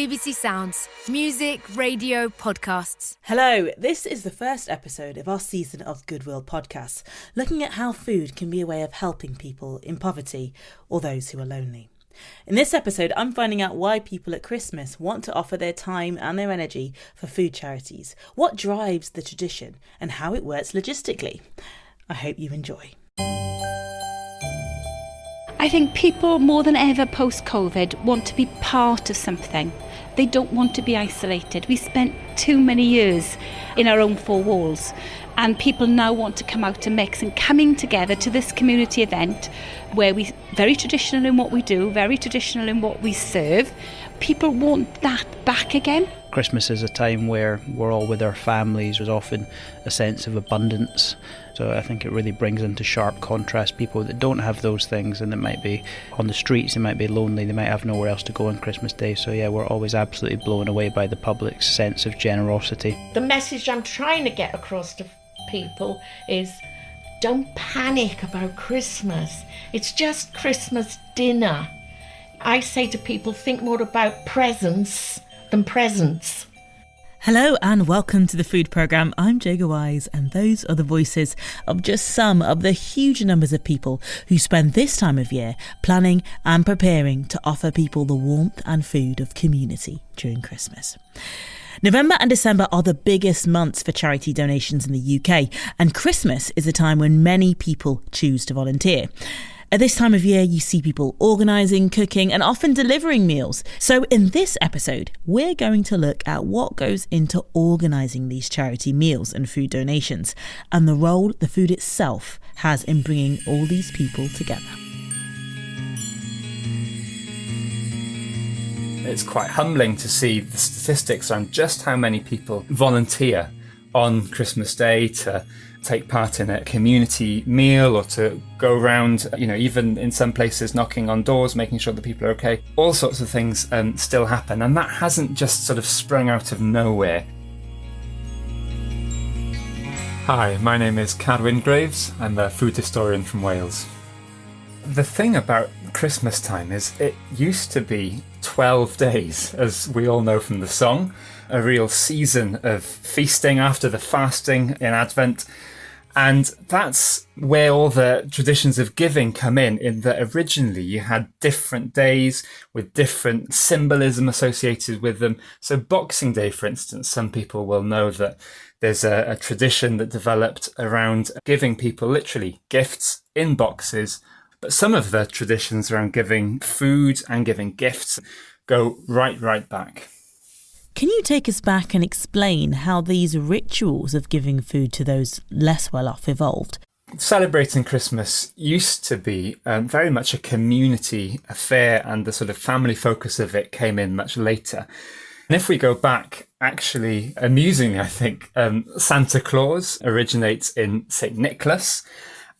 BBC Sounds. Music, radio, podcasts. Hello, this is the first episode of our season of Goodwill podcasts, looking at how food can be a way of helping people in poverty or those who are lonely. In this episode, I'm finding out why people at Christmas want to offer their time and their energy for food charities, what drives the tradition, and how it works logistically. I hope you enjoy. I think people more than ever post-COVID want to be part of something. They don't want to be isolated. We spent too many years in our own four walls, and people now want to come out to mix, and coming together to this community event where we very traditional in what we do, very traditional in what we serve. People want that back again. Christmas is a time where we're all with our families. There's often a sense of abundance. So I think it really brings into sharp contrast people that don't have those things and that might be on the streets, they might be lonely, they might have nowhere else to go on Christmas Day. So yeah, we're always absolutely blown away by the public's sense of generosity. The message I'm trying to get across to people is don't panic about Christmas. It's just Christmas dinner. I say to people, think more about presents than presents. Hello and welcome to the food programme. I'm Jaga Wise, and those are the voices of just some of the huge numbers of people who spend this time of year planning and preparing to offer people the warmth and food of community during Christmas. November and December are the biggest months for charity donations in the UK, and Christmas is a time when many people choose to volunteer. At this time of year, you see people organising, cooking and often delivering meals. So in this episode, we're going to look at what goes into organising these charity meals and food donations and the role the food itself has in bringing all these people together. It's quite humbling to see the statistics on just how many people volunteer on Christmas Day to take part in a community meal or to go around, even in some places knocking on doors, making sure that people are okay. All sorts of things still happen, and that hasn't just sort of sprung out of nowhere. Hi, my name is Carwyn Graves. I'm a food historian from Wales. The thing about Christmas time is it used to be 12 days, as we all know from the song, a real season of feasting after the fasting in Advent. And that's where all the traditions of giving come in that originally you had different days with different symbolism associated with them. So Boxing Day, for instance, some people will know that there's a tradition that developed around giving people literally gifts in boxes. But some of the traditions around giving food and giving gifts go right back. Can you take us back and explain how these rituals of giving food to those less well off evolved? Celebrating Christmas used to be very much a community affair, and the sort of family focus of it came in much later. And if we go back, actually, amusingly, I think, Santa Claus originates in St. Nicholas.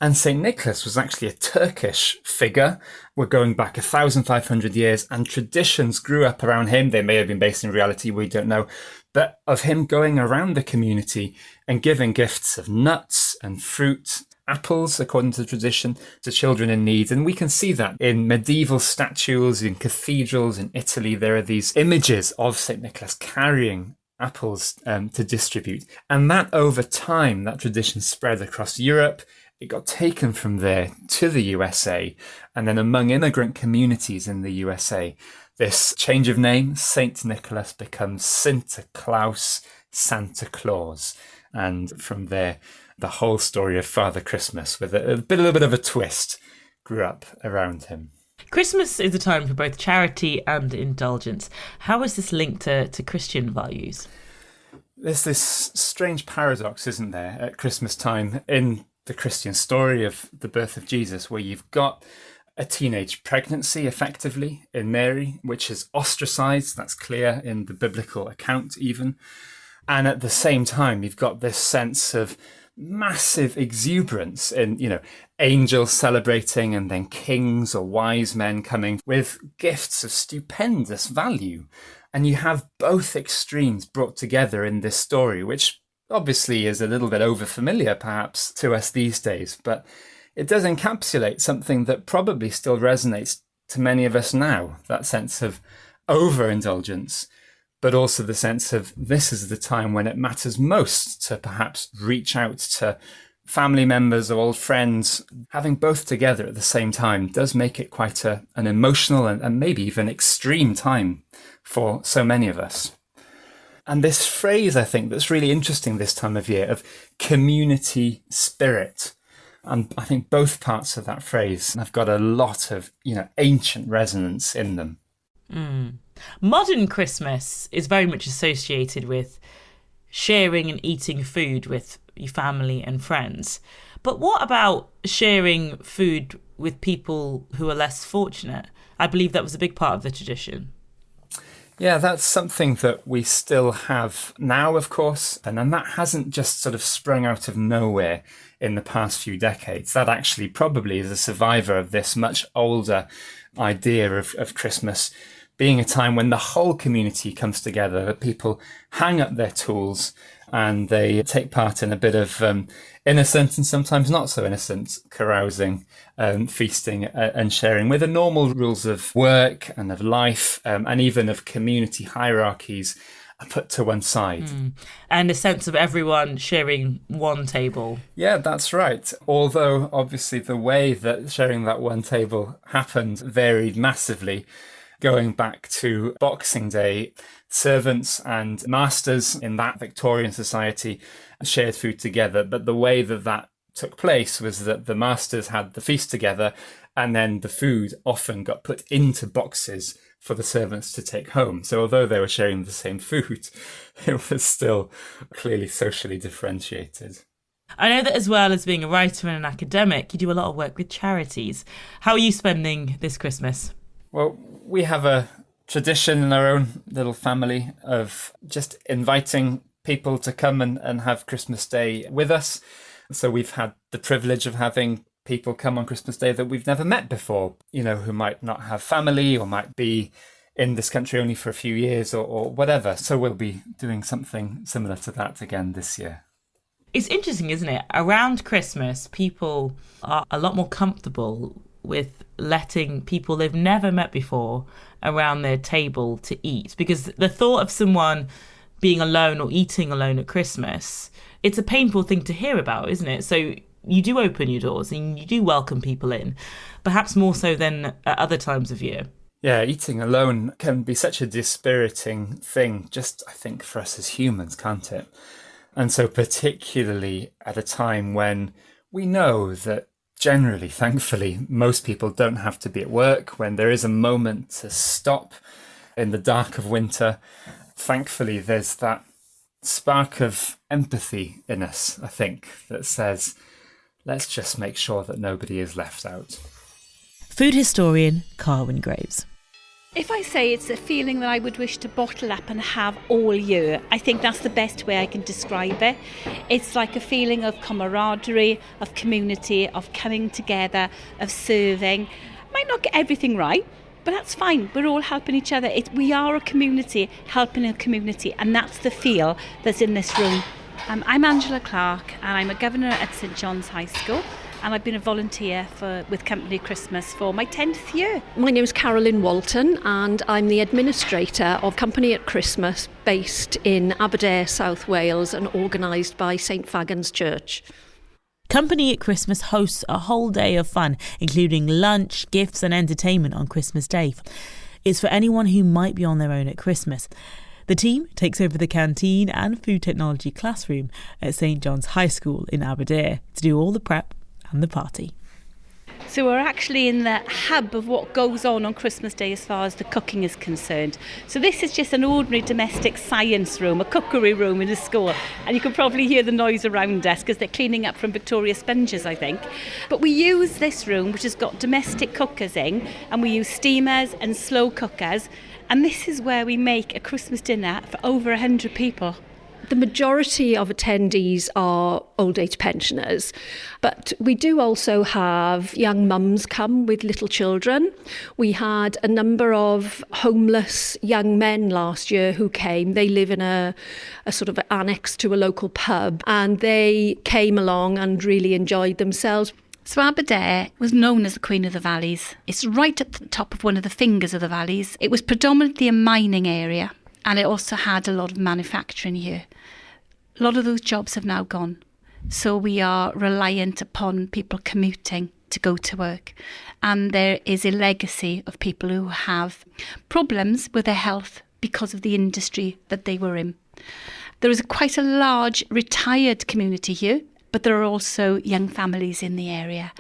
And St. Nicholas was actually a Turkish figure. We're going back 1,500 years, and traditions grew up around him. They may have been based in reality, we don't know. But of him going around the community and giving gifts of nuts and fruit, apples, according to tradition, to children in need. And we can see that in medieval statues, in cathedrals in Italy. There are these images of St. Nicholas carrying apples to distribute. And that over time, that tradition spread across Europe. It got taken from there to the USA, and then among immigrant communities in the USA, this change of name, St. Nicholas, becomes Sinterklaas, Santa Claus. And from there, the whole story of Father Christmas, with a little bit of a twist, grew up around him. Christmas is a time for both charity and indulgence. How is this linked to Christian values? There's this strange paradox, isn't there, at Christmas time in the Christian story of the birth of Jesus, where you've got a teenage pregnancy, effectively, in Mary, which is ostracized. That's clear in the biblical account even. And at the same time, you've got this sense of massive exuberance in, angels celebrating and then kings or wise men coming with gifts of stupendous value. And you have both extremes brought together in this story, which obviously is a little bit overfamiliar perhaps to us these days, but it does encapsulate something that probably still resonates to many of us now, that sense of overindulgence, but also the sense of this is the time when it matters most to perhaps reach out to family members or old friends. Having both together at the same time does make it quite an emotional and maybe even extreme time for so many of us. And this phrase, I think, that's really interesting this time of year of community spirit. And I think both parts of that phrase have got a lot of, ancient resonance in them. Modern Christmas is very much associated with sharing and eating food with your family and friends. But what about sharing food with people who are less fortunate? I believe that was a big part of the tradition. Yeah, that's something that we still have now, of course, and that hasn't just sort of sprung out of nowhere in the past few decades. That actually probably is a survivor of this much older idea of Christmas being a time when the whole community comes together, that people hang up their tools and they take part in a bit of innocent and sometimes not so innocent carousing, feasting and sharing, with the normal rules of work and of life and even of community hierarchies are put to one side. And a sense of everyone sharing one table. Yeah, that's right. Although obviously the way that sharing that one table happened varied massively. Going back to Boxing Day, servants and masters in that Victorian society shared food together. But the way that took place was that the masters had the feast together, and then the food often got put into boxes for the servants to take home. So although they were sharing the same food, it was still clearly socially differentiated. I know that as well as being a writer and an academic, you do a lot of work with charities. How are you spending this Christmas? Well, we have a tradition in our own little family of just inviting people to come and have Christmas Day with us. So we've had the privilege of having people come on Christmas Day that we've never met before, who might not have family or might be in this country only for a few years or whatever. So we'll be doing something similar to that again this year. It's interesting, isn't it? Around Christmas, people are a lot more comfortable with letting people they've never met before around their table to eat, because the thought of someone being alone or eating alone at Christmas, it's a painful thing to hear about, isn't it? So you do open your doors and you do welcome people in, perhaps more so than at other times of year. Yeah, eating alone can be such a dispiriting thing, just I think for us as humans, can't it? And so particularly at a time when we know that generally, thankfully, most people don't have to be at work, when there is a moment to stop in the dark of winter. Thankfully, there's that spark of empathy in us, I think, that says, let's just make sure that nobody is left out. Food historian Carwyn Graves. If I say it's a feeling that I would wish to bottle up and have all year, I think that's the best way I can describe it. It's like a feeling of camaraderie, of community, of coming together, of serving. Might not get everything right, but that's fine. We're all helping each other. We are a community helping a community, and that's the feel that's in this room. I'm Angela Clark, and I'm a governor at St John's High School. And I've been a volunteer with Company Christmas for my 10th year. My name is Carolyn Walton and I'm the administrator of Company at Christmas based in Aberdare, South Wales, and organised by St Fagans Church. Company at Christmas hosts a whole day of fun, including lunch, gifts and entertainment on Christmas Day. It's for anyone who might be on their own at Christmas. The team takes over the canteen and food technology classroom at St John's High School in Aberdare to do all the prep and the party. So we're actually in the hub of what goes on Christmas Day as far as the cooking is concerned. So this is just an ordinary domestic science room, a cookery room in a school. And you can probably hear the noise around us because they're cleaning up from Victoria sponges, I think. But we use this room, which has got domestic cookers in, and we use steamers and slow cookers. And this is where we make a Christmas dinner for over 100 people. The majority of attendees are old age pensioners, but we do also have young mums come with little children. We had a number of homeless young men last year who came. They live in a sort of annex to a local pub, and they came along and really enjoyed themselves. So Aberdare was known as the Queen of the Valleys. It's right at the top of one of the fingers of the valleys. It was predominantly a mining area, and it also had a lot of manufacturing here. A lot of those jobs have now gone. So we are reliant upon people commuting to go to work. And there is a legacy of people who have problems with their health because of the industry that they were in. There is quite a large retired community here, but there are also young families in the area.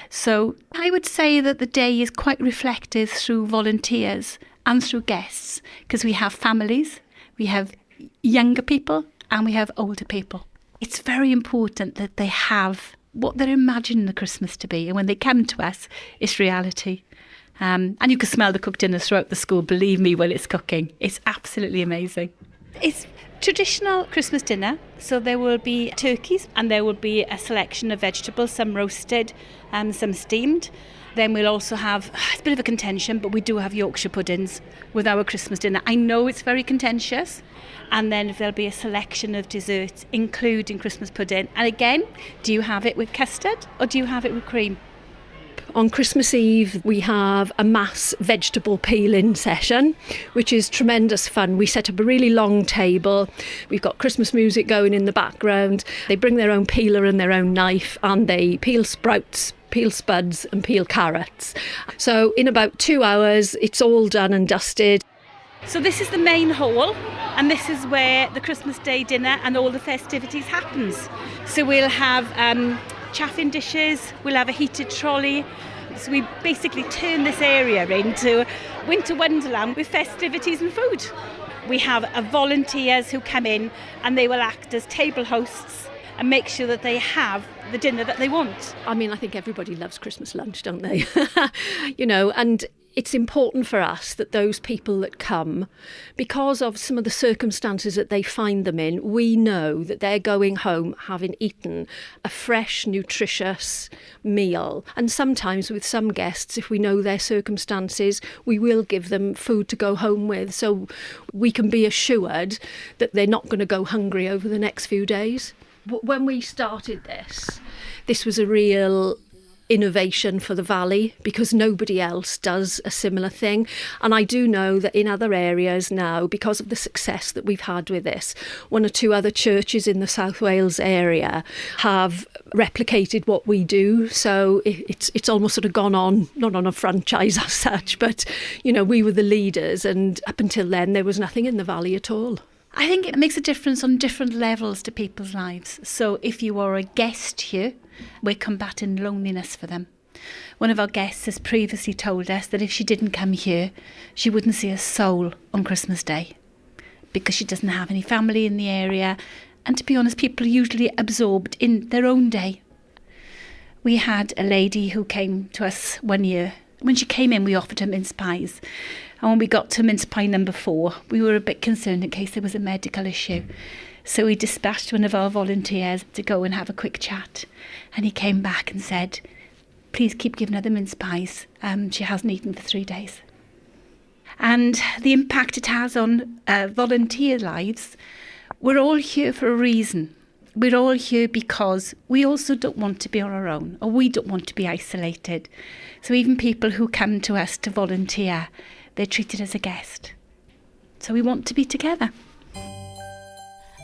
So I would say that the day is quite reflective through volunteers and through guests, because we have families, we have younger people, and we have older people. It's very important that they have what they're imagining the Christmas to be. And when they come to us, it's reality. And you can smell the cooked dinner throughout the school, believe me, when it's cooking. It's absolutely amazing. It's traditional Christmas dinner. So there will be turkeys and there will be a selection of vegetables, some roasted and some steamed. Then we'll also have, it's a bit of a contention, but we do have Yorkshire puddings with our Christmas dinner. I know it's very contentious. And then there'll be a selection of desserts, including Christmas pudding. And again, do you have it with custard or do you have it with cream? On Christmas Eve, we have a mass vegetable peeling session, which is tremendous fun. We set up a really long table. We've got Christmas music going in the background. They bring their own peeler and their own knife, and they peel sprouts, peel spuds and peel carrots. So in about 2 hours, it's all done and dusted. So this is the main hall, and this is where the Christmas Day dinner and all the festivities happens. So we'll have chaffing dishes, we'll have a heated trolley. So we basically turn this area into winter wonderland with festivities and food. We have volunteers who come in and they will act as table hosts and make sure that they have the dinner that they want. I mean, I think everybody loves Christmas lunch, don't they? And it's important for us that those people that come, because of some of the circumstances that they find them in, we know that they're going home having eaten a fresh, nutritious meal. And sometimes with some guests, if we know their circumstances, we will give them food to go home with, so we can be assured that they're not going to go hungry over the next few days. When we started this was a real innovation for the Valley, because nobody else does a similar thing. And I do know that in other areas now, because of the success that we've had with this, 1 or 2 other churches in the South Wales area have replicated what we do. So it's almost sort of gone on, not on a franchise as such, but, we were the leaders, and up until then there was nothing in the Valley at all. I think it makes a difference on different levels to people's lives. So if you are a guest here, we're combating loneliness for them. One of our guests has previously told us that if she didn't come here, she wouldn't see a soul on Christmas Day because she doesn't have any family in the area. And to be honest, people are usually absorbed in their own day. We had a lady who came to us one year. When she came in, we offered her mince pies. And when we got to mince pie number 4, we were a bit concerned in case there was a medical issue. So we dispatched one of our volunteers to go and have a quick chat. And he came back and said, please keep giving her the mince pies. She hasn't eaten for 3 days. And the impact it has on volunteer lives, we're all here for a reason. We're all here because we also don't want to be on our own, or we don't want to be isolated. So even people who come to us to volunteer, they're treated as a guest. So we want to be together.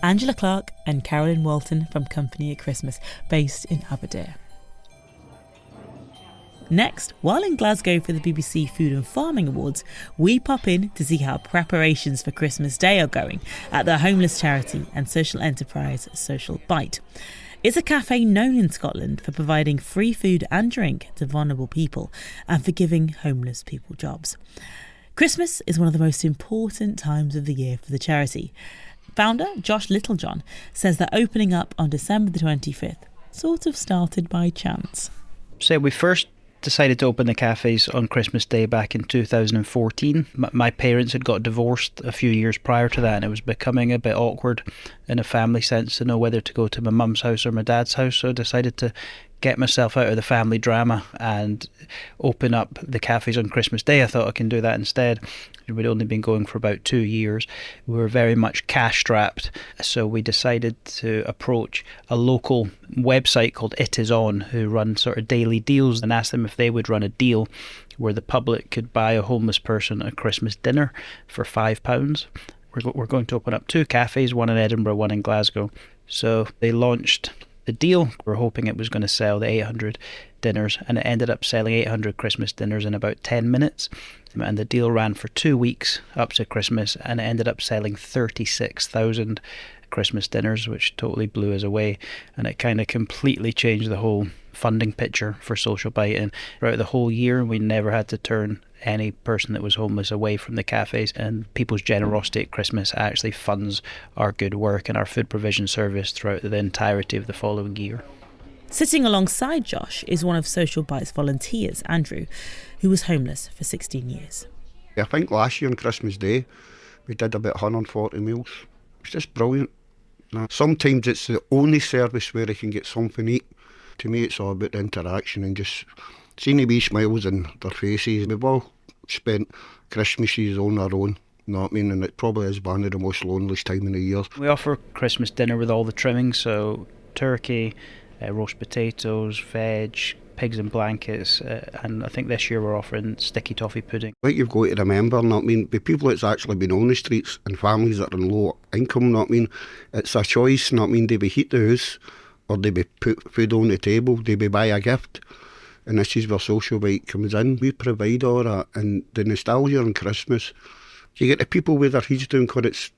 Angela Clark and Carolyn Walton from Company at Christmas, based in Aberdare. Next, while in Glasgow for the BBC Food and Farming Awards, we pop in to see how preparations for Christmas Day are going at the homeless charity and social enterprise Social Bite. It's a cafe known in Scotland for providing free food and drink to vulnerable people and for giving homeless people jobs. Christmas is one of the most important times of the year for the charity. Founder Josh Littlejohn says that opening up on December the 25th sort of started by chance. So we first decided to open the cafes on Christmas Day back in 2014. My parents had got divorced a few years prior to that, and it was becoming a bit awkward in a family sense to know whether to go to my mum's house or my dad's house. So I decided to get myself out of the family drama and open up the cafes on Christmas Day. I thought I can do that instead. We'd only been going for about 2 years. We were very much cash strapped, so we decided to approach a local website called It Is On, who run sort of daily deals, and ask them if they would run a deal where the public could buy a homeless person a Christmas dinner for £5. We're going to open up 2 cafes, one in Edinburgh, one in Glasgow. So they launched the deal. We're hoping it was going to sell the 800 dinners, and it ended up selling 800 Christmas dinners in about 10 minutes. And the deal ran for 2 weeks up to Christmas, and it ended up selling 36,000 Christmas dinners, which totally blew us away. And it kind of completely changed the whole funding picture for Social Bite. And throughout the whole year, we never had to turn any person that was homeless away from the cafes, and people's generosity at Christmas actually funds our good work and our food provision service throughout the entirety of the following year. Sitting alongside Josh is one of Social Bite's volunteers, Andrew, who was homeless for 16 years. I think last year on Christmas Day we did about 140 meals. It's just brilliant. Sometimes it's the only service where I can get something to eat. To me it's all about the interaction and just seeing the wee smiles on their faces. We've all spent Christmases on our own, you know what I mean? And it probably is one of the most loneliest time of the year. We offer Christmas dinner with all the trimmings, so turkey, roast potatoes, veg, pigs in blankets, and I think this year we're offering sticky toffee pudding. What you've got to remember, you know what I mean, the people that's actually been on the streets and families that are in low income, you know what I mean, it's a choice, you know what I mean, they be heat the house or they be put food on the table, they be buy a gift. And this is where Social Bite comes in. We provide all that, and the nostalgia on Christmas. You get the people with their heads down because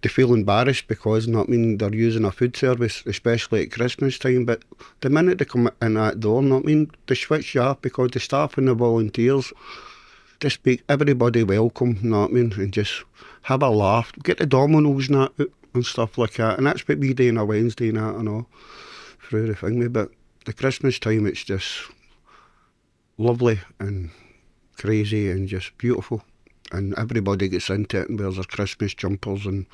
they feel embarrassed because, you know what I mean, they're using a food service, especially at Christmas time. But the minute they come in that door, you know what I mean, they switch you up because the staff and the volunteers just make everybody welcome, you know what I mean, and just have a laugh, get the dominoes and that out and stuff like that. And that's what we do on a Wednesday and that and all through the thing. But the Christmas time, it's just lovely and crazy and just beautiful, and everybody gets into it and wears their Christmas jumpers and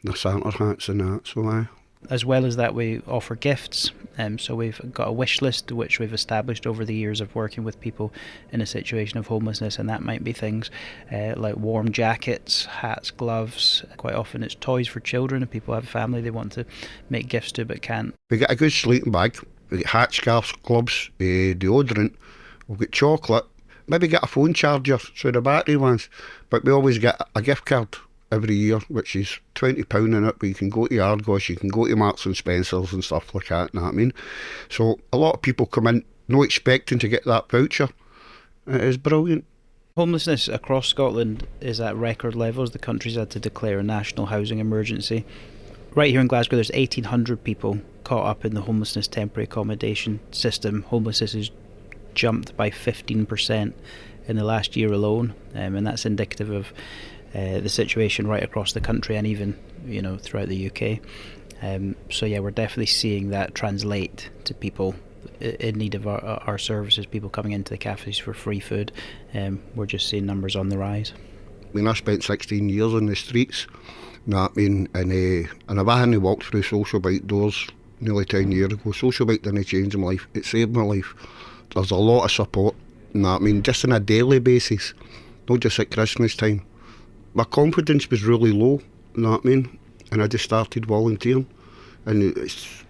their Santa hats and that. So as well as that, we offer gifts, so we've got a wish list which we've established over the years of working with people in a situation of homelessness, and that might be things like warm jackets, hats, gloves. Quite often it's toys for children. If people have a family they want to make gifts to but can't. We get a good sleeping bag, we get hats, scarves, gloves, deodorant. We'll get chocolate, maybe get a phone charger, so the battery ones, but we always get a gift card every year, which is £20 in it, but you can go to Argos, you can go to Marks and Spencer's and stuff like that, you know what I mean? So a lot of people come in not expecting to get that voucher. It is brilliant. Homelessness across Scotland is at record levels. The country's had to declare a national housing emergency. Right here in Glasgow there's 1,800 people caught up in the homelessness temporary accommodation system. Homelessness is jumped by 15% in the last year alone, and that's indicative of the situation right across the country and even throughout the UK. So yeah, we're definitely seeing that translate to people in need of our services, people coming into the cafes for free food. We're just seeing numbers on the rise. I mean, I spent 16 years on the streets, you know what I mean, and if I hadn't walked through Social Bite doors nearly 10 years ago, Social Bite didn't change my life, it saved my life. There's a lot of support, you know what I mean, just on a daily basis, not just at Christmas time. My confidence was really low, you know what I mean, and I just started volunteering, and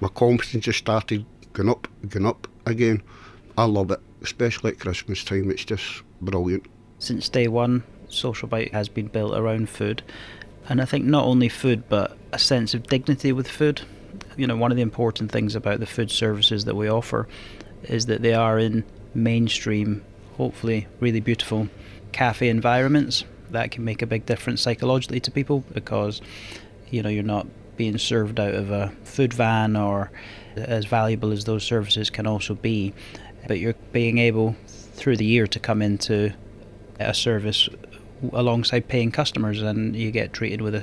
my confidence just started going up again. I love it, especially at Christmas time, it's just brilliant. Since day one, Social Bite has been built around food, and I think not only food but a sense of dignity with food. One of the important things about the food services that we offer is that they are in mainstream, hopefully really beautiful cafe environments. That can make a big difference psychologically to people because you're not being served out of a food van, or as valuable as those services can also be, but you're being able through the year to come into a service alongside paying customers, and you get treated with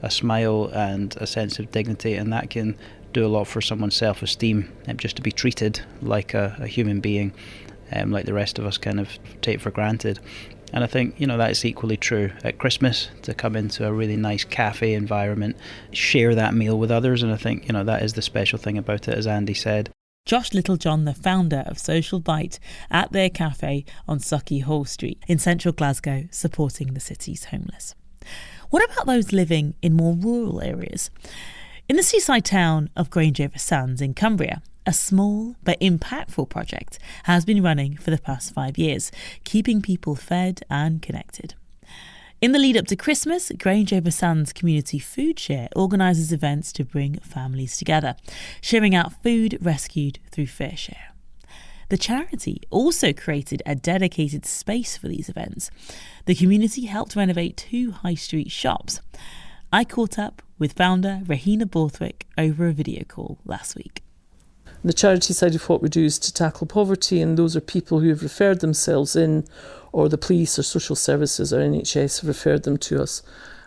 a smile and a sense of dignity, and that can do a lot for someone's self-esteem, just to be treated like a human being, like the rest of us kind of take for granted. And I think that's equally true at Christmas, to come into a really nice cafe environment, share that meal with others, and I think that is the special thing about it, as Andy said. Josh Littlejohn, the founder of Social Bite, at their cafe on Sucky Hall Street in central Glasgow, supporting the city's homeless. What about those living in more rural areas? In the seaside town of Grange-over-Sands in Cumbria, a small but impactful project has been running for the past 5 years, keeping people fed and connected. In the lead up to Christmas, Grange-over-Sands Community Food Share organises events to bring families together, sharing out food rescued through Fareshare. The charity also created a dedicated space for these events. The community helped renovate 2 high street shops. I caught up with founder Rahina Borthwick over a video call last week. The charity side of what we do is to tackle poverty, and those are people who have referred themselves in, or the police or social services or NHS have referred them to us.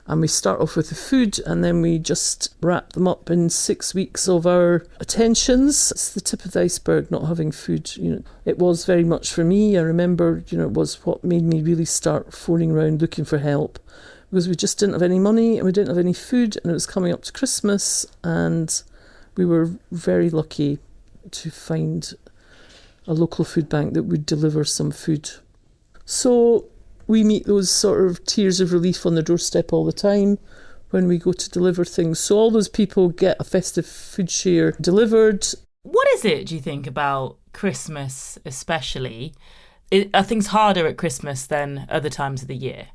And we start off with the food, and then we just wrap them up in 6 weeks of our attentions. It's the tip of the iceberg, not having food. It was very much for me. I remember, it was what made me really start phoning around looking for help, because we just didn't have any money and we didn't have any food, and it was coming up to Christmas, and we were very lucky to find a local food bank that would deliver some food. So we meet those sort of tears of relief on the doorstep all the time when we go to deliver things. So all those people get a festive food share delivered. What is it, do you think, about Christmas especially? Are things harder at Christmas than other times of the year?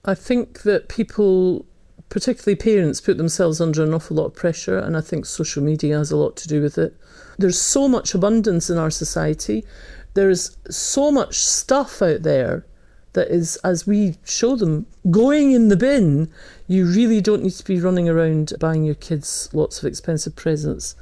I think that people, particularly parents, put themselves under an awful lot of pressure, and I think social media has a lot to do with it. There's so much abundance in our society. There's so much stuff out there that is, as we show them, going in the bin. You really don't need to be running around buying your kids lots of expensive presents.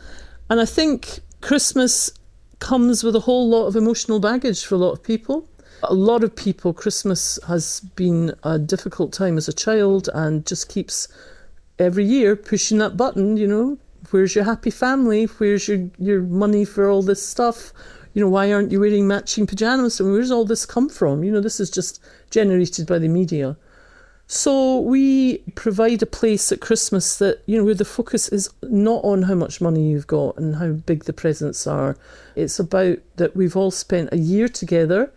And I think Christmas comes with a whole lot of emotional baggage for a lot of people. A lot of people, Christmas has been a difficult time as a child, and just keeps every year pushing that button, where's your happy family? Where's your money for all this stuff? Why aren't you wearing matching pyjamas? And where's all this come from? This is just generated by the media. So we provide a place at Christmas that, where the focus is not on how much money you've got and how big the presents are. It's about that we've all spent a year together,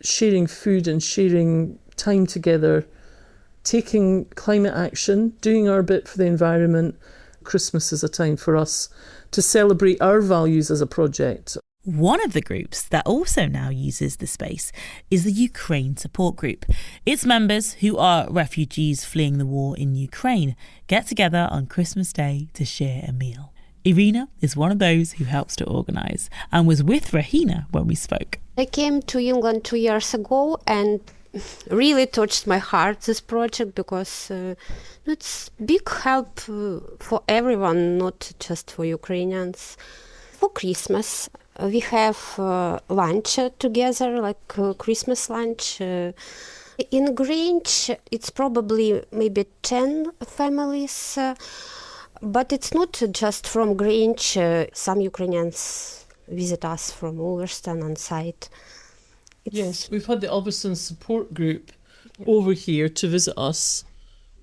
sharing food and sharing time together, taking climate action, doing our bit for the environment. Christmas is a time for us to celebrate our values as a project. One of the groups that also now uses the space is the Ukraine Support Group. Its members, who are refugees fleeing the war in Ukraine, get together on Christmas Day to share a meal. Irina is one of those who helps to organise and was with Rahina when we spoke. I came to England 2 years ago and really touched my heart, this project, because it's big help for everyone, not just for Ukrainians. For Christmas, we have lunch together, like Christmas lunch. In Grange, it's probably maybe 10 families, but it's not just from Grange. Some Ukrainians visit us from Ulverston and site. Yes, we've had the Ulverston support group over here to visit us.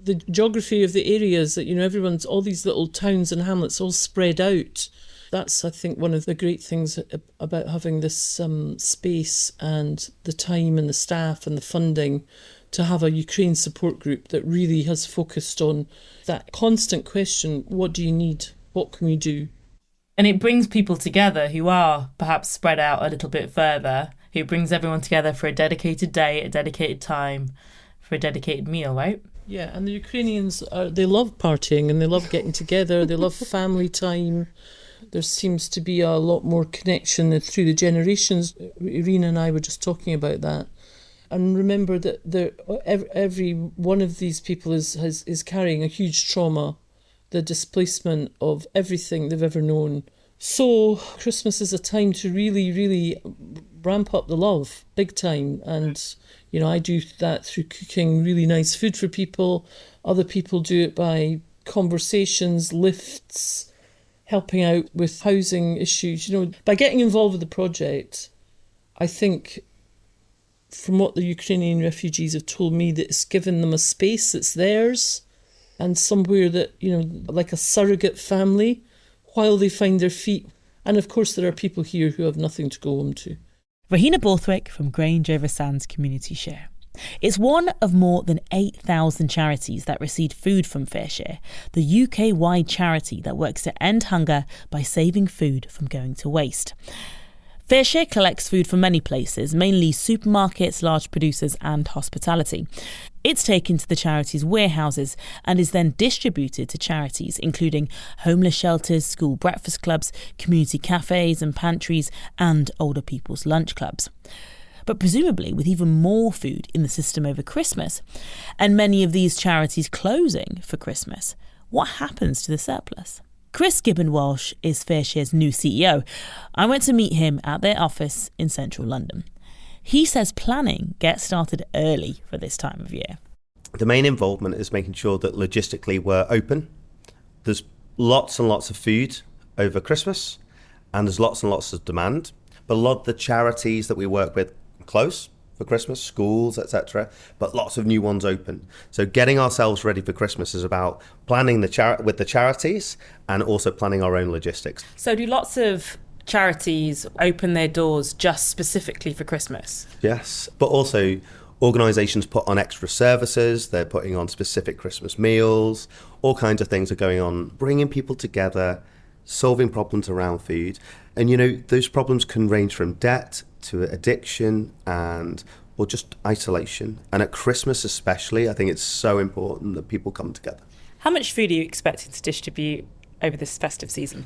The geography of the areas that, everyone's, all these little towns and hamlets all spread out. That's, I think, one of the great things about having this space and the time and the staff and the funding to have a Ukraine support group that really has focused on that constant question, what do you need? What can we do? And it brings people together who are perhaps spread out a little bit further, who brings everyone together for a dedicated day, a dedicated time, for a dedicated meal, right? Yeah, and the Ukrainians, they love partying and they love getting together, they love family time. There seems to be a lot more connection through the generations. Irina and I were just talking about that. And remember that every one of these people is carrying a huge trauma, the displacement of everything they've ever known. So Christmas is a time to really, really ramp up the love, big time. And, I do that through cooking really nice food for people. Other people do it by conversations, lifts, helping out with housing issues. By getting involved with the project, I think, from what the Ukrainian refugees have told me, that it's given them a space that's theirs and somewhere that, like a surrogate family, while they find their feet And of course, there are people here who have nothing to go home to. Rahina Borthwick from Grange Over Sands Community Share. It's one of more than 8,000 charities that receive food from Fareshare, the UK-wide charity that works to end hunger by saving food from going to waste. Fareshare collects food from many places, mainly supermarkets, large producers and hospitality. It's taken to the charity's warehouses and is then distributed to charities including homeless shelters, school breakfast clubs, community cafes and pantries and older people's lunch clubs. But presumably with even more food in the system over Christmas, and many of these charities closing for Christmas, what happens to the surplus? Chris Gibbon-Walsh is Fareshare's new CEO. I went to meet him at their office in central London. He says planning gets started early for this time of year. The main involvement is making sure that logistically we're open. There's lots and lots of food over Christmas, and there's lots and lots of demand. But a lot of the charities that we work with close for Christmas, schools, etc., but lots of new ones open. So getting ourselves ready for Christmas is about planning with the charities and also planning our own logistics. So do lots of charities open their doors just specifically for Christmas? Yes, but also organisations put on extra services, they're putting on specific Christmas meals, all kinds of things are going on, bringing people together, solving problems around food. And you know, those problems can range from debt to addiction or just isolation. And at Christmas especially, I think it's so important that people come together. How much food are you expecting to distribute over this festive season?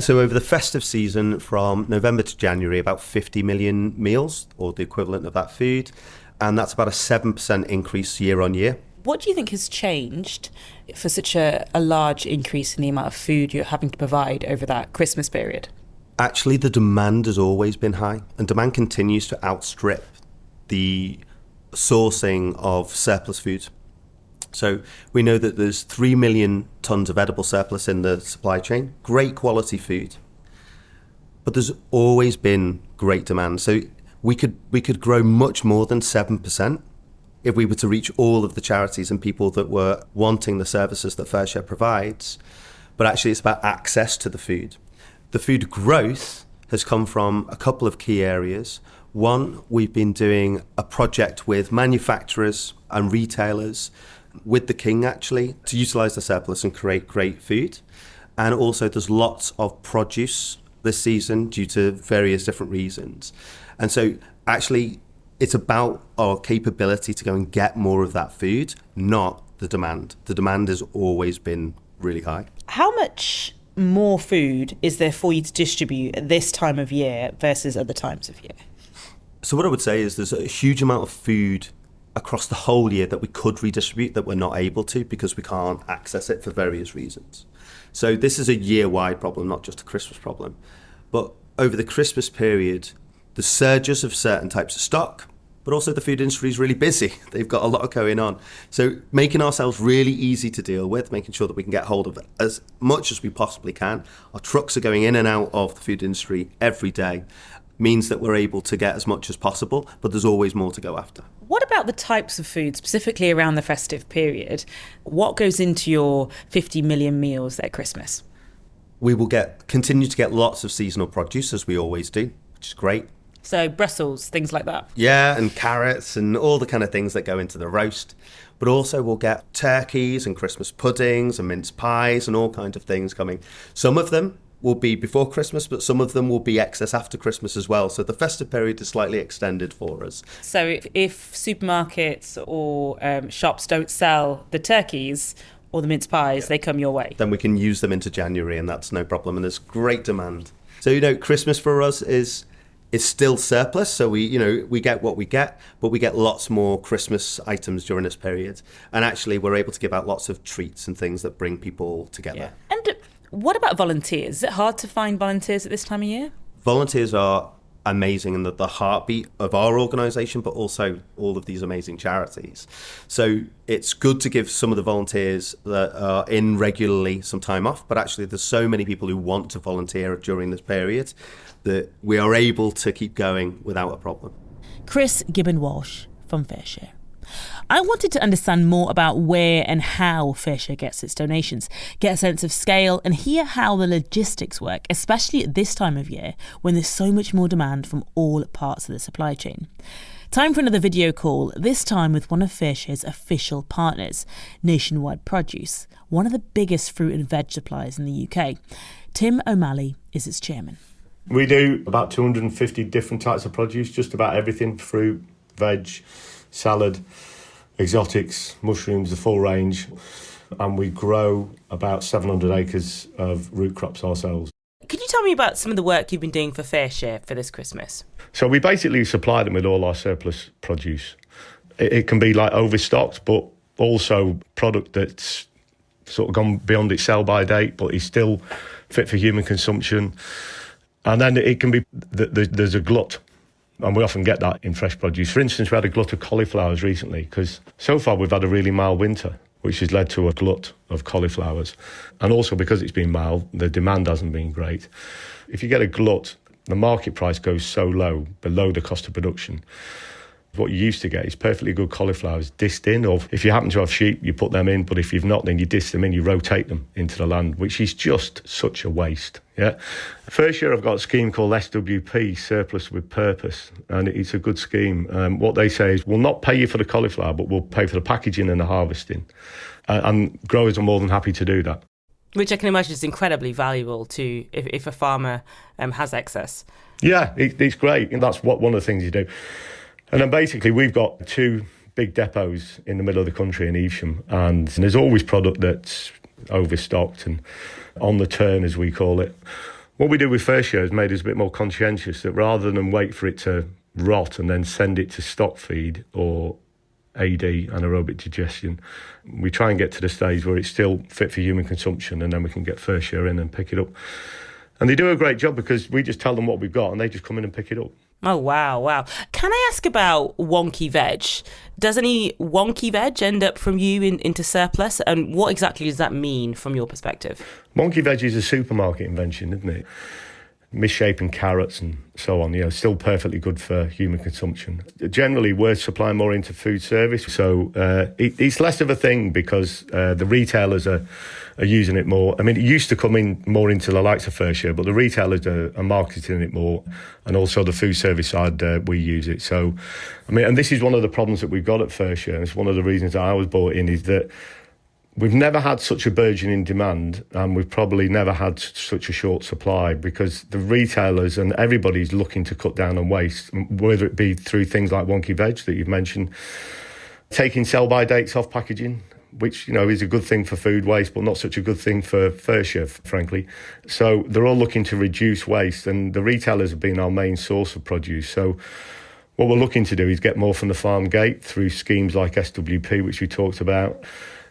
So over the festive season, from November to January, about 50 million meals, or the equivalent of that food. And that's about a 7% increase year on year. What do you think has changed for such a large increase in the amount of food you're having to provide over that Christmas period? Actually, the demand has always been high, and demand continues to outstrip the sourcing of surplus food. So we know that there's 3 million tonnes of edible surplus in the supply chain, great quality food. But there's always been great demand. So we could grow much more than 7% if we were to reach all of the charities and people that were wanting the services that Fareshare provides. But actually it's about access to the food. The food growth has come from a couple of key areas. One, we've been doing a project with manufacturers and retailers, with the King actually, to utilise the surplus and create great food. And also there's lots of produce this season due to various different reasons. And so actually it's about our capability to go and get more of that food, not the demand. The demand has always been really high. How much more food is there for you to distribute at this time of year versus other times of year? So what I would say is there's a huge amount of food across the whole year that we could redistribute that we're not able to because we can't access it for various reasons. So this is a year-wide problem, not just a Christmas problem. But over the Christmas period, the surges of certain types of stock, but also the food industry is really busy. They've got a lot going on. So making ourselves really easy to deal with, making sure that we can get hold of as much as we possibly can. Our trucks are going in and out of the food industry every day, means that we're able to get as much as possible, but there's always more to go after. What about the types of food, specifically around the festive period? What goes into your 50 million meals at Christmas? We will continue to get lots of seasonal produce, as we always do, which is great. So Brussels, things like that? Yeah, and carrots and all the kind of things that go into the roast. But also we'll get turkeys and Christmas puddings and mince pies and all kinds of things coming. Some of them will be before Christmas, but some of them will be excess after Christmas as well. So the festive period is slightly extended for us. So if supermarkets or shops don't sell the turkeys or the mince pies, they come your way? Then we can use them into January, and that's no problem. And there's great demand. So, you know, Christmas for us is still surplus. So we get what we get, but we get lots more Christmas items during this period. And actually we're able to give out lots of treats and things that bring people together. Yeah. And what about volunteers? Is it hard to find volunteers at this time of year? Volunteers are amazing and the heartbeat of our organisation, but also all of these amazing charities. So it's good to give some of the volunteers that are in regularly some time off, but actually there's so many people who want to volunteer during this period that we are able to keep going without a problem. Chris Gibbon-Walsh from Fareshare. I wanted to understand more about where and how Fareshare gets its donations, get a sense of scale and hear how the logistics work, especially at this time of year when there's so much more demand from all parts of the supply chain. Time for another video call, this time with one of Fareshare's official partners, Nationwide Produce, one of the biggest fruit and veg suppliers in the UK. Tim O'Malley is its chairman. We do about 250 different types of produce, just about everything, fruit, veg, salad, exotics, mushrooms, the full range. And we grow about 700 acres of root crops ourselves. Could you tell me about some of the work you've been doing for Fareshare for this Christmas? So we basically supply them with all our surplus produce. It can be like overstocked, but also product that's sort of gone beyond its sell-by date, but is still fit for human consumption. And then it can be there's a glut. And we often get that in fresh produce. For instance, we had a glut of cauliflowers recently because so far we've had a really mild winter, which has led to a glut of cauliflowers. And also because it's been mild, the demand hasn't been great. If you get a glut, the market price goes so low, below the cost of production. What you used to get is perfectly good cauliflowers dissed in, or if you happen to have sheep, you put them in, but if you've not, then you diss them in, you rotate them into the land, which is just such a waste. Yeah. First year I've got a scheme called SWP, Surplus with Purpose, and it's a good scheme. What they say is we'll not pay you for the cauliflower, but we'll pay for the packaging and the harvesting. And growers are more than happy to do that. Which I can imagine is incredibly valuable to if a farmer has excess. Yeah, it's great, and that's one of the things you do. And then basically we've got 2 big depots in the middle of the country in Evesham, and there's always product that's overstocked and on the turn, as we call it. What we do with Fareshare has made us a bit more conscientious that rather than wait for it to rot and then send it to stock feed or AD, anaerobic digestion, we try and get to the stage where it's still fit for human consumption, and then we can get Fareshare in and pick it up. And they do a great job because we just tell them what we've got and they just come in and pick it up. Oh, wow. Can I ask about wonky veg? Does any wonky veg end up from you into surplus? And what exactly does that mean from your perspective? Wonky veg is a supermarket invention, isn't it? Misshapen carrots and so on, still perfectly good for human consumption. Generally, we're supplying more into food service, so it's less of a thing because the retailers are using it more. I mean, it used to come in more into the likes of Fareshare, but the retailers are marketing it more, and also the food service side, we use it. So, I mean, and this is one of the problems that we've got at Fareshare, and it's one of the reasons that I was brought in, is that we've never had such a burgeoning demand, and we've probably never had such a short supply, because the retailers and everybody's looking to cut down on waste, whether it be through things like wonky veg that you've mentioned, taking sell-by dates off packaging, which, is a good thing for food waste, but not such a good thing for Fareshare, frankly. So they're all looking to reduce waste, and the retailers have been our main source of produce. So what we're looking to do is get more from the farm gate through schemes like SWP, which we talked about,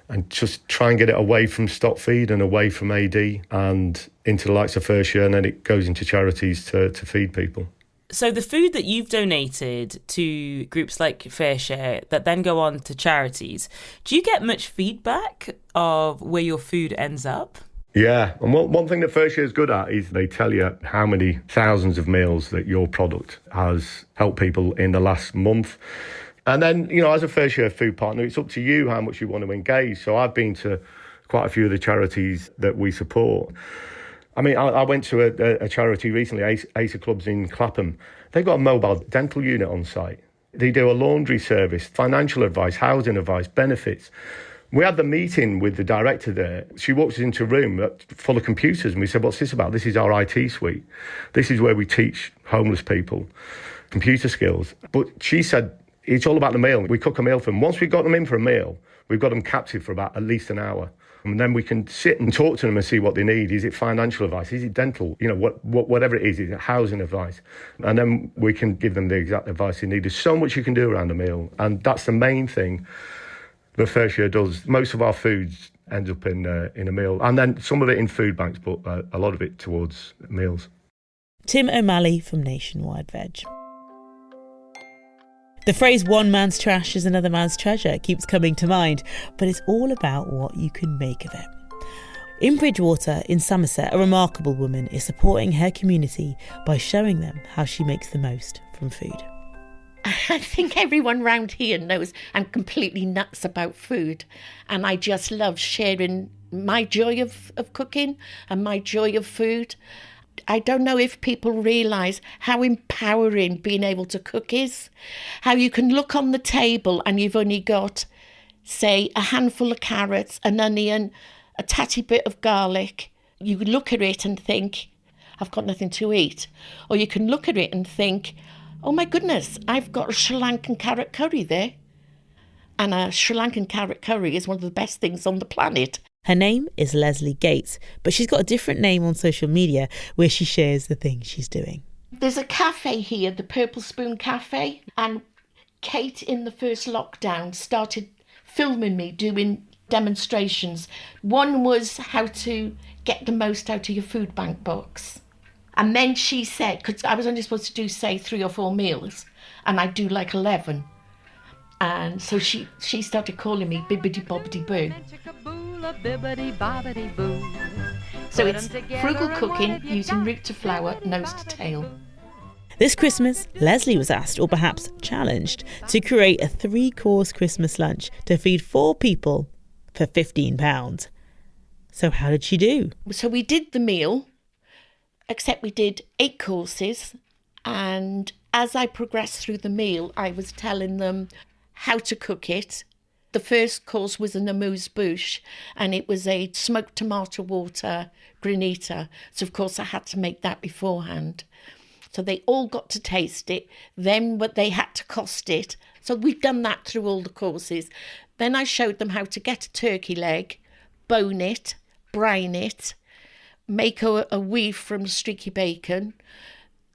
and just try and get it away from stock feed and away from AD and into the likes of Fareshare, and then it goes into charities to feed people. So the food that you've donated to groups like Fareshare that then go on to charities, do you get much feedback of where your food ends up? Yeah, and one thing that Fareshare is good at is they tell you how many thousands of meals that your product has helped people in the last month. And then, as a Fareshare food partner, it's up to you how much you want to engage. So I've been to quite a few of the charities that we support. I mean, I went to a charity recently, Acer Clubs in Clapham. They've got a mobile dental unit on site. They do a laundry service, financial advice, housing advice, benefits. We had the meeting with the director there. She walked us into a room full of computers, and we said, what's this about? This is our IT suite. This is where we teach homeless people computer skills. But she said, it's all about the meal. We cook a meal for them. Once we've got them in for a meal, we've got them captive for about at least an hour. And then we can sit and talk to them and see what they need. Is it financial advice? Is it dental? Whatever it is it housing advice? And then we can give them the exact advice they need. There's so much you can do around a meal. And that's the main thing that Fareshare does. Most of our foods ends up in a meal. And then some of it in food banks, but a lot of it towards meals. Tim O'Malley from Nationwide Veg. The phrase one man's trash is another man's treasure keeps coming to mind, but it's all about what you can make of it. In Bridgwater, in Somerset, a remarkable woman is supporting her community by showing them how she makes the most from food. I think everyone round here knows I'm completely nuts about food, and I just love sharing my joy of cooking and my joy of food. I don't know if people realise how empowering being able to cook is, how you can look on the table and you've only got, say, a handful of carrots, an onion, a tatty bit of garlic. You look at it and think, I've got nothing to eat. Or you can look at it and think, oh my goodness, I've got a Sri Lankan carrot curry there. And a Sri Lankan carrot curry is one of the best things on the planet. Her name is Lesley Gates, but she's got a different name on social media where she shares the things she's doing. There's a cafe here, the Purple Spoon Cafe, and Kate in the first lockdown started filming me doing demonstrations. One was how to get the most out of your food bank box. And then she said, because I was only supposed to do, say, 3 or 4 meals, and I do like 11. And so she started calling me Bibbidi-Bobbidi-Boo. So it's frugal cooking using root to flour, nose to tail. This Christmas, Lesley was asked, or perhaps challenged, to create a 3-course Christmas lunch to feed 4 people for £15. So how did she do? So we did the meal, except we did 8 courses. And as I progressed through the meal, I was telling them how to cook it. The first course was an amuse-bouche, and it was a smoked tomato water granita. So, of course, I had to make that beforehand. So they all got to taste it. Then they had to cost it. So we've done that through all the courses. Then I showed them how to get a turkey leg, bone it, brine it, make a weave from streaky bacon.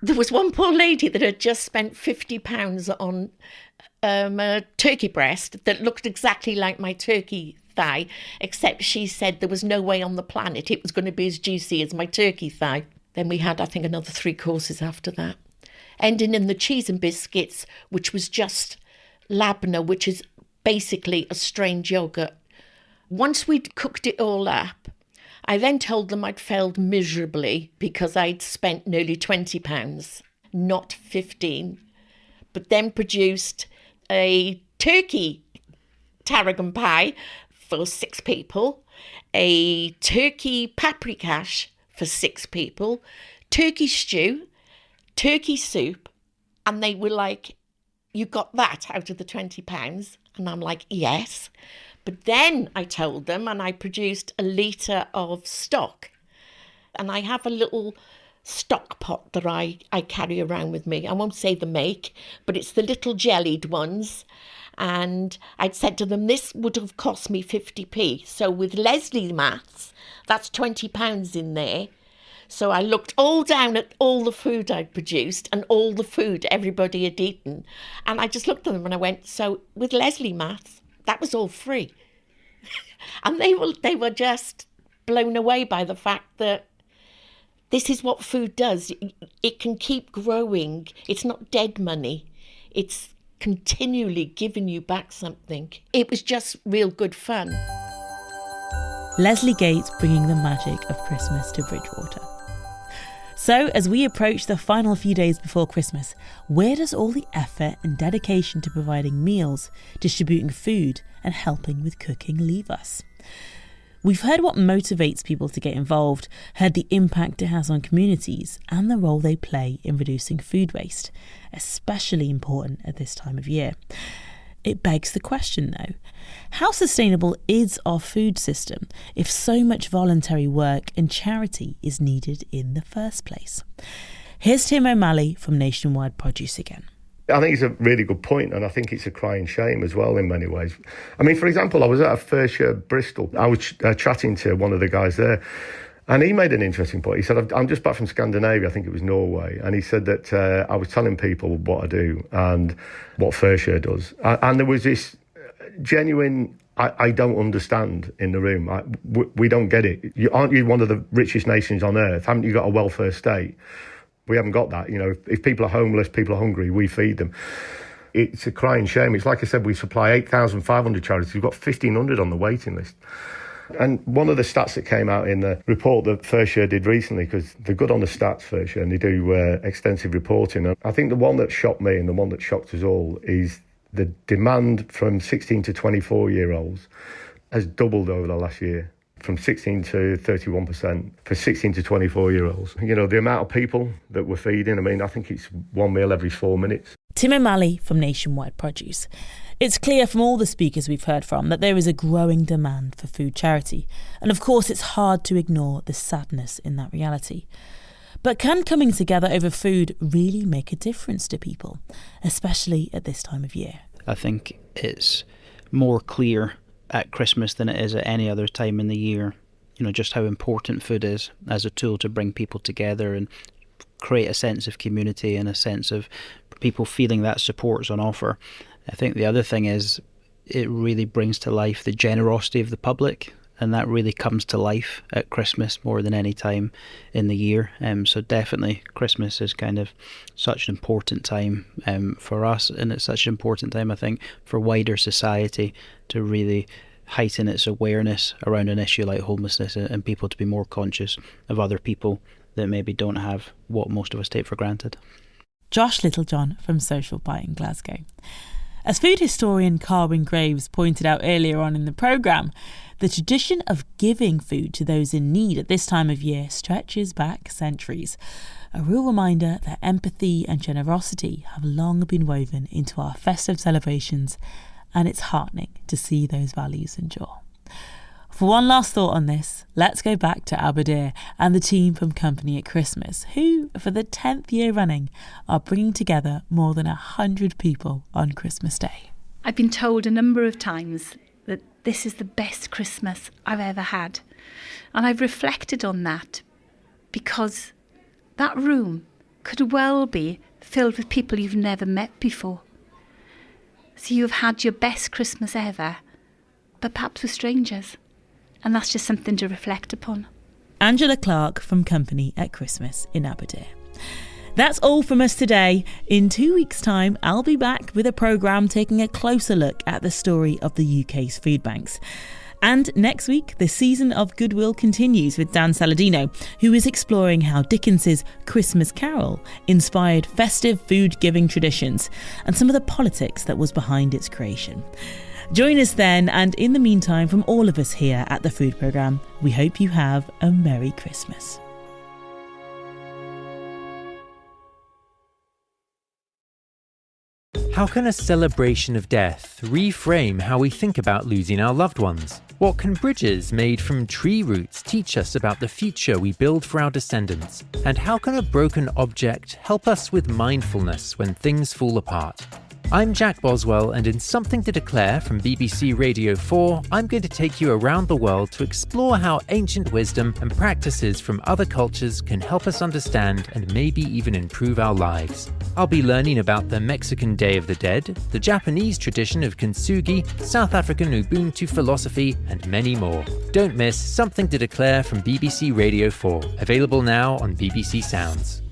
There was one poor lady that had just spent £50 on a turkey breast that looked exactly like my turkey thigh, except she said there was no way on the planet it was going to be as juicy as my turkey thigh. Then we had, I think, another 3 courses after that, ending in the cheese and biscuits, which was just labna, which is basically a strained yoghurt. Once we'd cooked it all up, I then told them I'd failed miserably because I'd spent nearly £20, not 15, but then produced a turkey tarragon pie for 6 people, a turkey paprikash for 6 people, turkey stew, turkey soup, and they were like, you got that out of the £20? And I'm like, yes. But then I told them, and I produced a litre of stock. And I have a little stock pot that I carry around with me. I won't say the make, but it's the little jellied ones. And I'd said to them, this would have cost me 50p. So with Lesley maths, that's £20 in there. So I looked all down at all the food I'd produced and all the food everybody had eaten. And I just looked at them and I went, so with Lesley maths, that was all free. And they were just blown away by the fact that this is what food does. It can keep growing. It's not dead money. It's continually giving you back something. It was just real good fun. Lesley Gates bringing the magic of Christmas to Bridgwater. So, as we approach the final few days before Christmas, where does all the effort and dedication to providing meals, distributing food and helping with cooking leave us? We've heard what motivates people to get involved, heard the impact it has on communities and the role they play in reducing food waste, especially important at this time of year. It begs the question though, how sustainable is our food system if so much voluntary work and charity is needed in the first place? Here's Tim O'Malley from Nationwide Produce again. I think it's a really good point, and I think it's a crying shame as well in many ways. I mean, for example, I was at a Fareshare Bristol. I was chatting to one of the guys there, and he made an interesting point. He said, I'm just back from Scandinavia, I think it was Norway, and he said that I was telling people what I do and what Fareshare does. And there was this genuine, I don't understand in the room. We don't get it. Aren't you one of the richest nations on earth? Haven't you got a welfare state? We haven't got that. You know, if people are homeless, people are hungry, we feed them. It's a crying shame. It's like I said, we supply 8,500 charities. We've got 1,500 on the waiting list. And one of the stats that came out in the report that Fareshare did recently, because they're good on the stats, Fareshare, and they do extensive reporting. And I think the one that shocked me and the one that shocked us all is the demand from 16 to 24-year-olds has doubled over the last year, from 16 to 31% for 16 to 24-year-olds. You know, the amount of people that we're feeding, I mean, I think it's one meal every 4 minutes. Tim O'Malley from Nationwide Produce. It's clear from all the speakers we've heard from that there is a growing demand for food charity. And of course, it's hard to ignore the sadness in that reality. But can coming together over food really make a difference to people, especially at this time of year? I think it's more clear at Christmas than it is at any other time in the year, you know, just how important food is as a tool to bring people together and create a sense of community and a sense of people feeling that support's on offer. I think the other thing is it really brings to life the generosity of the public, and that really comes to life at Christmas more than any time in the year. So definitely Christmas is kind of such an important time for us, and it's such an important time, I think, for wider society to really heighten its awareness around an issue like homelessness and people to be more conscious of other people that maybe don't have what most of us take for granted. Josh Littlejohn from Social Bite in Glasgow. As food historian Carwyn Graves pointed out earlier on in the programme, the tradition of giving food to those in need at this time of year stretches back centuries. A real reminder that empathy and generosity have long been woven into our festive celebrations, and it's heartening to see those values endure. For one last thought on this, let's go back to Aberdare and the team from Company at Christmas, who, for the 10th year running, are bringing together more than 100 people on Christmas Day. I've been told a number of times that this is the best Christmas I've ever had. And I've reflected on that because that room could well be filled with people you've never met before. So you've had your best Christmas ever, but perhaps with strangers. And that's just something to reflect upon. Angela Clark from Company at Christmas in Aberdare. That's all from us today. In 2 weeks' time, I'll be back with a programme taking a closer look at the story of the UK's food banks. And next week, the season of Goodwill continues with Dan Saladino, who is exploring how Dickens's Christmas Carol inspired festive food-giving traditions and some of the politics that was behind its creation. Join us then, and in the meantime, from all of us here at the Food Programme, we hope you have a Merry Christmas. How can a celebration of death reframe how we think about losing our loved ones? What can bridges made from tree roots teach us about the future we build for our descendants? And how can a broken object help us with mindfulness when things fall apart? I'm Jack Boswell, and in Something to Declare from BBC Radio 4, I'm going to take you around the world to explore how ancient wisdom and practices from other cultures can help us understand and maybe even improve our lives. I'll be learning about the Mexican Day of the Dead, the Japanese tradition of kintsugi, South African Ubuntu philosophy, and many more. Don't miss Something to Declare from BBC Radio 4, available now on BBC Sounds.